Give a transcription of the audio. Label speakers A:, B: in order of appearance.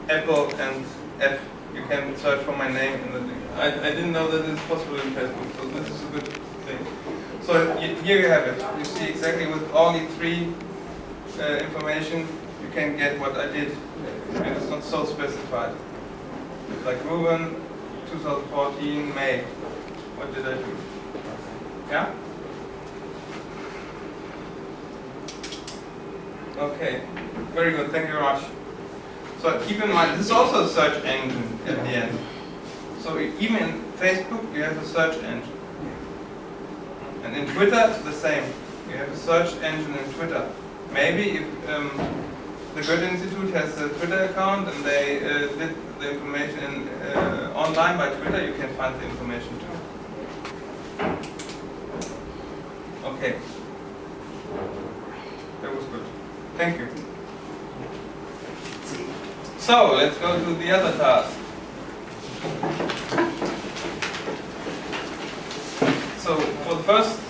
A: Apple and F. You can search for my name in the thing. I didn't know that it's possible in Facebook, so this is a good thing. So here you have it. You see exactly with only 3 information you can get what I did. And it's not so specified. Like Ruben, 2014, May. What did I do? Yeah? Okay. Very good. Thank you very much. So keep in mind, this is also a search engine at the end. So even in Facebook, you have a search engine. And in Twitter, the same. You have a search engine in Twitter. Maybe if the Goethe Institute has a Twitter account and they did the information online by Twitter, you can find the information too. Okay. That was good. Thank you. So, let's go to the other task. So, for the first